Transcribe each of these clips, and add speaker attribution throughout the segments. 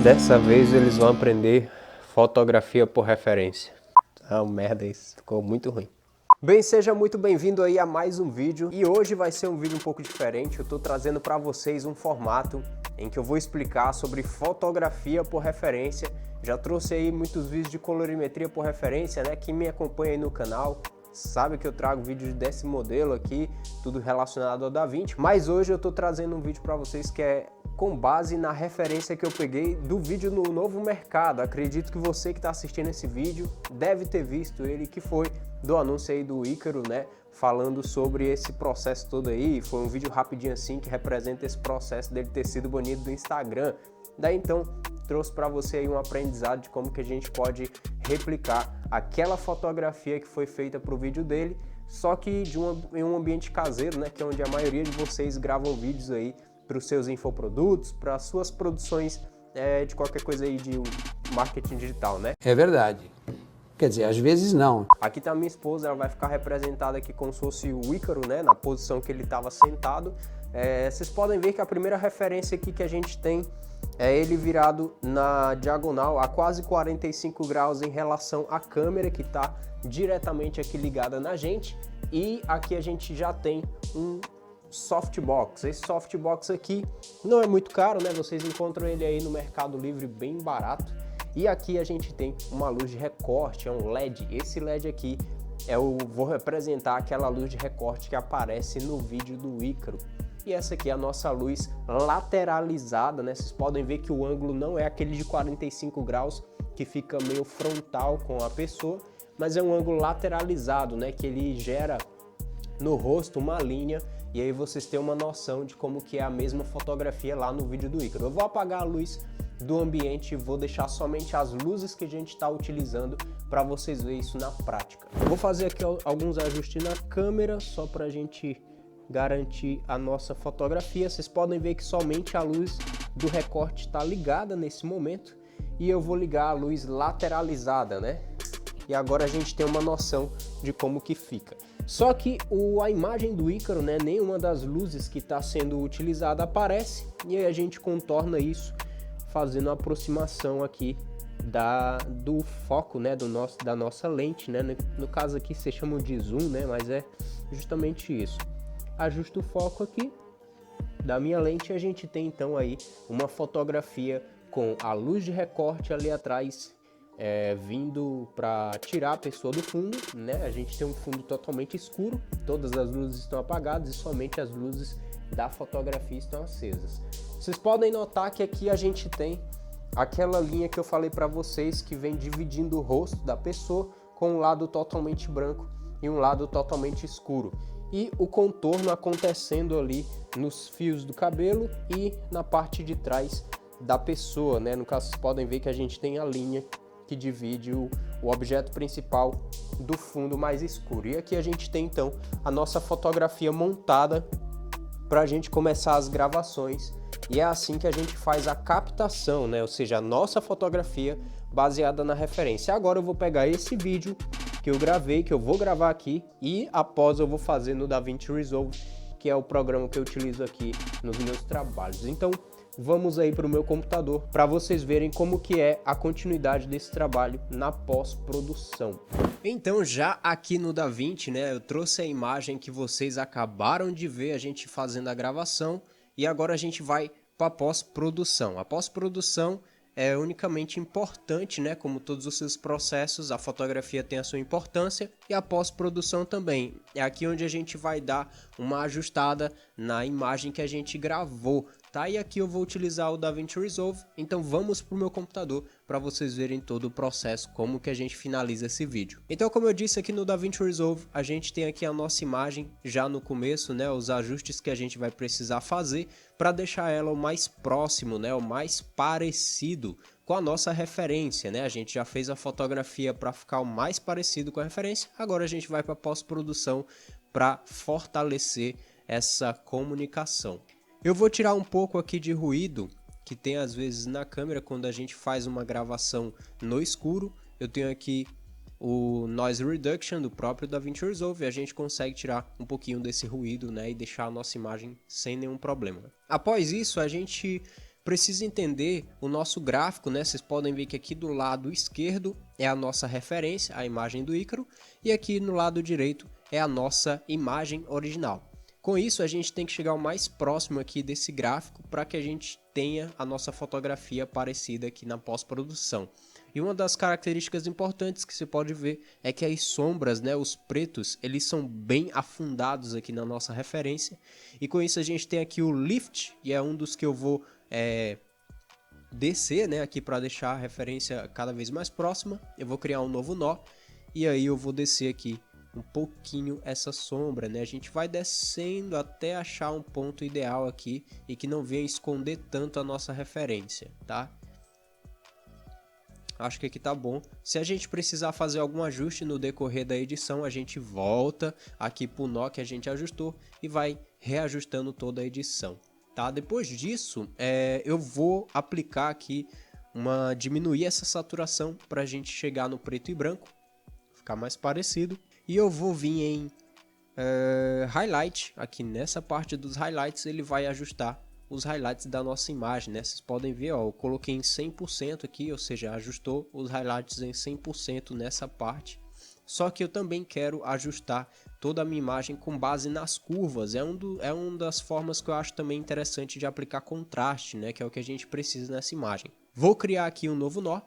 Speaker 1: Dessa vez eles vão aprender fotografia por referência. Ah, merda, isso ficou muito ruim. Bem, seja muito bem-vindo aí a mais um vídeo. E hoje vai ser um vídeo um pouco diferente. Eu tô trazendo para vocês um formato em que eu vou explicar sobre fotografia por referência. Já trouxe aí muitos vídeos de colorimetria por referência, né? Quem me acompanha aí no canal sabe que eu trago vídeos desse modelo aqui, tudo relacionado ao DaVinci. Mas hoje eu tô trazendo um vídeo para vocês que é com base na referência que eu peguei do vídeo no Novo Mercado. Acredito que você que está assistindo esse vídeo deve ter visto ele, que foi do anúncio aí do Ícaro, né? Falando sobre esse processo todo aí. Foi um vídeo rapidinho assim que representa esse processo dele ter sido banido do Instagram. Daí então trouxe para você aí um aprendizado de como que a gente pode replicar aquela fotografia que foi feita para o vídeo dele, só que em um ambiente caseiro, né? Que é onde a maioria de vocês gravam vídeos aí para os seus infoprodutos, para as suas produções de qualquer coisa aí de marketing digital, né?
Speaker 2: É verdade. Quer dizer, às vezes não.
Speaker 1: Aqui tá minha esposa, ela vai ficar representada aqui como se fosse o Ícaro, né? Na posição que ele estava sentado. Vocês podem ver que a primeira referência aqui que a gente tem é ele virado na diagonal a quase 45 graus em relação à câmera que está diretamente aqui ligada na gente. E aqui a gente já tem um softbox. Esse softbox aqui não é muito caro, né? Vocês encontram ele aí no Mercado Livre bem barato. E aqui a gente tem uma luz de recorte, é um LED. Esse LED aqui vou representar aquela luz de recorte que aparece no vídeo do Ícaro. E essa aqui é a nossa luz lateralizada, né? Vocês podem ver que o ângulo não é aquele de 45 graus que fica meio frontal com a pessoa, mas é um ângulo lateralizado, né? Que ele gera no rosto uma linha, e aí vocês têm uma noção de como que é a mesma fotografia lá no vídeo do Ícaro. Eu vou apagar a luz do ambiente e vou deixar somente as luzes que a gente está utilizando para vocês verem isso na prática. Vou fazer aqui alguns ajustes na câmera só para a gente garantir a nossa fotografia. Vocês podem ver que somente a luz do recorte está ligada nesse momento, e eu vou ligar a luz lateralizada, né? E agora a gente tem uma noção de como que fica. Só que a imagem do Ícaro, né, nenhuma das luzes que está sendo utilizada aparece, e aí a gente contorna isso fazendo uma aproximação aqui do foco, né, da nossa lente, né? No caso aqui vocês chamam de zoom, né, mas é justamente isso. Ajusto o foco aqui da minha lente e a gente tem então aí uma fotografia com a luz de recorte ali atrás, vindo para tirar a pessoa do fundo, né? A gente tem um fundo totalmente escuro, todas as luzes estão apagadas e somente as luzes da fotografia estão acesas. Vocês podem notar que aqui a gente tem aquela linha que eu falei para vocês que vem dividindo o rosto da pessoa, com um lado totalmente branco e um lado totalmente escuro, e o contorno acontecendo ali nos fios do cabelo e na parte de trás da pessoa, né? No caso, vocês podem ver que a gente tem a linha que divide o objeto principal do fundo mais escuro. E aqui a gente tem então a nossa fotografia montada para a gente começar as gravações, e é assim que a gente faz a captação, né? Ou seja, a nossa fotografia baseada na referência. Agora eu vou pegar esse vídeo que eu gravei, que eu vou gravar aqui, e após eu vou fazer no DaVinci Resolve, que é o programa que eu utilizo aqui nos meus trabalhos. Então vamos aí para o meu computador para vocês verem como que é a continuidade desse trabalho na pós-produção. Então já aqui no DaVinci, né, eu trouxe a imagem que vocês acabaram de ver a gente fazendo a gravação, e agora a gente vai para a pós-produção. A pós-produção é unicamente importante, né? Como todos os seus processos, a fotografia tem a sua importância e a pós-produção também. É aqui onde a gente vai dar uma ajustada na imagem que a gente gravou, tá? E aqui eu vou utilizar o DaVinci Resolve, então vamos para o meu computador para vocês verem todo o processo, como que a gente finaliza esse vídeo. Então, como eu disse, aqui no DaVinci Resolve, a gente tem aqui a nossa imagem já no começo, né? Os ajustes que a gente vai precisar fazer para deixar ela o mais próximo, né? O mais parecido com a nossa referência, né? A gente já fez a fotografia para ficar o mais parecido com a referência, agora a gente vai para a pós-produção para fortalecer essa comunicação. Eu vou tirar um pouco aqui de ruído que tem às vezes na câmera quando a gente faz uma gravação no escuro. Eu tenho aqui o Noise Reduction do próprio DaVinci Resolve, e a gente consegue tirar um pouquinho desse ruído, né, e deixar a nossa imagem sem nenhum problema. Após isso, a gente precisa entender o nosso gráfico, né? Vocês podem ver que aqui do lado esquerdo é a nossa referência, a imagem do Ícaro, e aqui no lado direito é a nossa imagem original. Com isso, a gente tem que chegar o mais próximo aqui desse gráfico para que a gente tenha a nossa fotografia parecida aqui na pós-produção. E uma das características importantes que você pode ver é que as sombras, né, os pretos, eles são bem afundados aqui na nossa referência. E com isso a gente tem aqui o Lift, e é um dos que eu vou descer, né, aqui para deixar a referência cada vez mais próxima. Eu vou criar um novo nó e aí eu vou descer aqui um pouquinho essa sombra, né? A gente vai descendo até achar um ponto ideal aqui e que não venha esconder tanto a nossa referência, tá? Acho que aqui tá bom. Se a gente precisar fazer algum ajuste no decorrer da edição, a gente volta aqui pro nó que a gente ajustou e vai reajustando toda a edição, tá? Depois disso, eu vou aplicar aqui diminuir essa saturação para a gente chegar no preto e branco, ficar mais parecido. E eu vou vir em Highlight, aqui nessa parte dos Highlights ele vai ajustar os highlights da nossa imagem, né? Vocês podem ver, ó, eu coloquei em 100% aqui, ou seja, ajustou os highlights em 100% nessa parte. Só que eu também quero ajustar toda a minha imagem com base nas curvas. É uma das formas que eu acho também interessante de aplicar contraste, né? Que é o que a gente precisa nessa imagem. Vou criar aqui um novo nó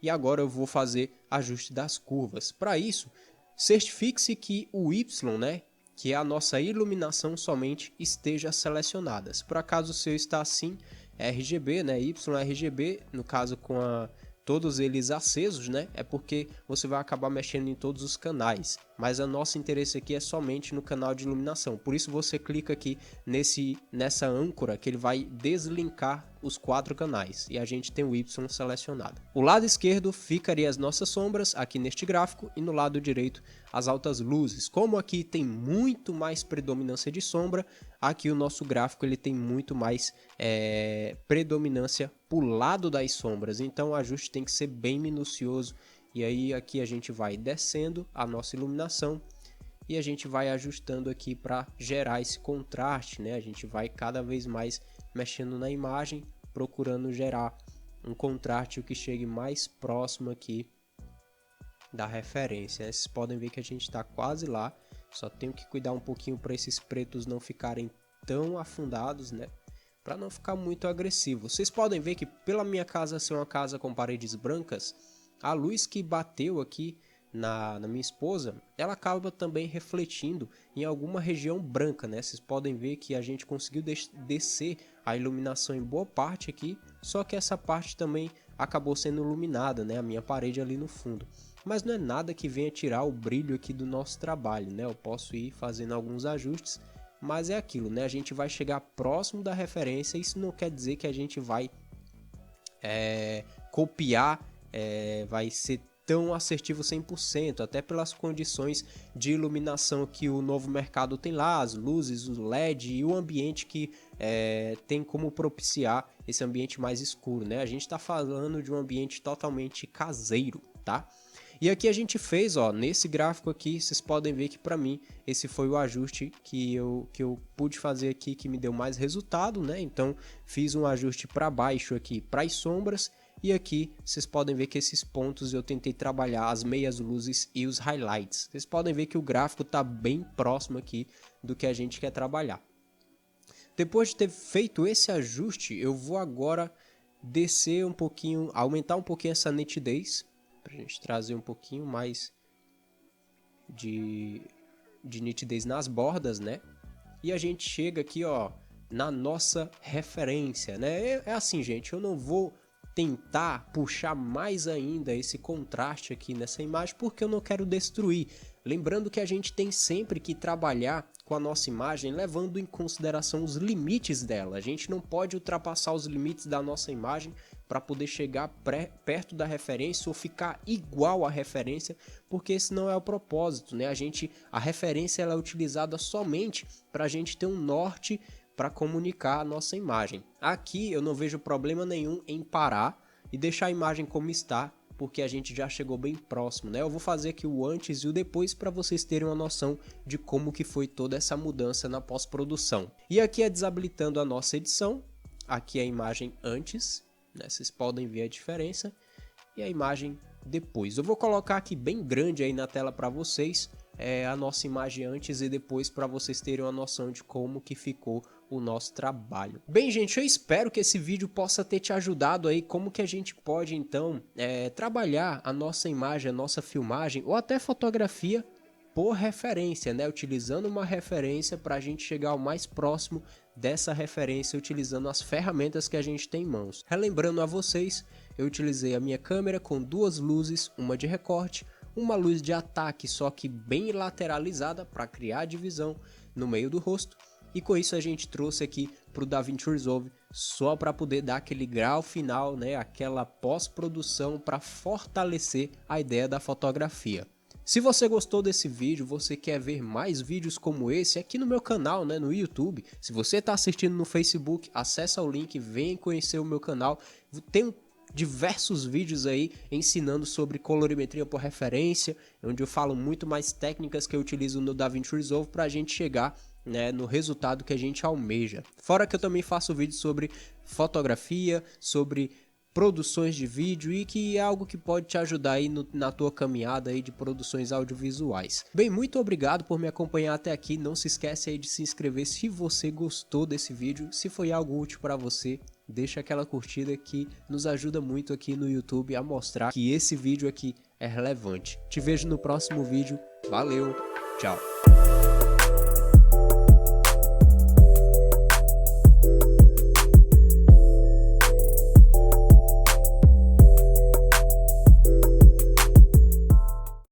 Speaker 1: e agora eu vou fazer ajuste das curvas. Para isso, certifique-se que o Y, né, que é a nossa iluminação somente, esteja selecionada. Se por acaso o seu está assim, RGB, né, YRGB, no caso com todos eles acesos, né, é porque você vai acabar mexendo em todos os canais. Mas o nosso interesse aqui é somente no canal de iluminação. Por isso você clica aqui nessa âncora que ele vai deslinkar os 4 canais e a gente tem o Y selecionado. O lado esquerdo ficaria as nossas sombras aqui neste gráfico e no lado direito as altas luzes. Como aqui tem muito mais predominância de sombra, aqui o nosso gráfico ele tem muito mais predominância para o lado das sombras. Então o ajuste tem que ser bem minucioso. E aí aqui a gente vai descendo a nossa iluminação e a gente vai ajustando aqui para gerar esse contraste, né? A gente vai cada vez mais mexendo na imagem, procurando gerar um contraste que chegue mais próximo aqui da referência. Vocês podem ver que a gente está quase lá, só tenho que cuidar um pouquinho para esses pretos não ficarem tão afundados, né? Para não ficar muito agressivo. Vocês podem ver que pela minha casa ser uma casa com paredes brancas, a luz que bateu aqui na minha esposa, ela acaba também refletindo em alguma região branca, né? Vocês podem ver que a gente conseguiu descer a iluminação em boa parte aqui, só que essa parte também acabou sendo iluminada, né? A minha parede ali no fundo. Mas não é nada que venha tirar o brilho aqui do nosso trabalho, né? Eu posso ir fazendo alguns ajustes, mas é aquilo, né? A gente vai chegar próximo da referência, isso não quer dizer que a gente vai copiar, vai ser tão assertivo 100%, até pelas condições de iluminação que o novo mercado tem lá, as luzes, o LED e o ambiente que tem como propiciar esse ambiente mais escuro, né? A gente está falando de um ambiente totalmente caseiro, tá? E aqui a gente fez, ó, nesse gráfico aqui, vocês podem ver que para mim esse foi o ajuste que eu pude fazer aqui, que me deu mais resultado, né? Então fiz um ajuste para baixo aqui para as sombras. E aqui vocês podem ver que esses pontos eu tentei trabalhar as meias luzes e os highlights. Vocês podem ver que o gráfico está bem próximo aqui do que a gente quer trabalhar. Depois de ter feito esse ajuste, eu vou agora descer um pouquinho, aumentar um pouquinho essa nitidez, para a gente trazer um pouquinho mais de nitidez nas bordas, né? E a gente chega aqui, ó, na nossa referência, né? É assim, gente, eu não vou tentar puxar mais ainda esse contraste aqui nessa imagem, porque eu não quero destruir. Lembrando que a gente tem sempre que trabalhar com a nossa imagem levando em consideração os limites dela. A gente não pode ultrapassar os limites da nossa imagem para poder chegar perto da referência ou ficar igual à referência, porque esse não é o propósito, né? A referência ela é utilizada somente para a gente ter um norte para comunicar a nossa imagem. Aqui eu não vejo problema nenhum em parar e deixar a imagem como está, porque a gente já chegou bem próximo, né? Eu vou fazer aqui o antes e o depois para vocês terem uma noção de como que foi toda essa mudança na pós-produção. E aqui é desabilitando a nossa edição, aqui a imagem antes, né? Vocês podem ver a diferença, e a imagem depois. Eu vou colocar aqui bem grande aí na tela para vocês, a nossa imagem antes e depois, para vocês terem uma noção de como que ficou o nosso trabalho. Bem, gente, eu espero que esse vídeo possa ter te ajudado aí como que a gente pode então trabalhar a nossa imagem, a nossa filmagem ou até fotografia por referência, né? Utilizando uma referência para a gente chegar ao mais próximo dessa referência, utilizando as ferramentas que a gente tem em mãos. Relembrando a vocês, eu utilizei a minha câmera com duas luzes, uma de recorte, uma luz de ataque, só que bem lateralizada para criar divisão no meio do rosto. E com isso a gente trouxe aqui para o DaVinci Resolve só para poder dar aquele grau final, né? Aquela pós-produção para fortalecer a ideia da fotografia. Se você gostou desse vídeo, você quer ver mais vídeos como esse aqui no meu canal, né, no YouTube. Se você está assistindo no Facebook, acessa o link, vem conhecer o meu canal. Tem diversos vídeos aí ensinando sobre colorimetria por referência, onde eu falo muito mais técnicas que eu utilizo no DaVinci Resolve para a gente chegar, né, no resultado que a gente almeja. Fora que eu também faço vídeos sobre fotografia, sobre produções de vídeo e que é algo que pode te ajudar aí na tua caminhada aí de produções audiovisuais. Bem, muito obrigado por me acompanhar até aqui. Não se esquece aí de se inscrever se você gostou desse vídeo. Se foi algo útil para você, deixa aquela curtida que nos ajuda muito aqui no YouTube a mostrar que esse vídeo aqui é relevante. Te vejo no próximo vídeo. Valeu, tchau!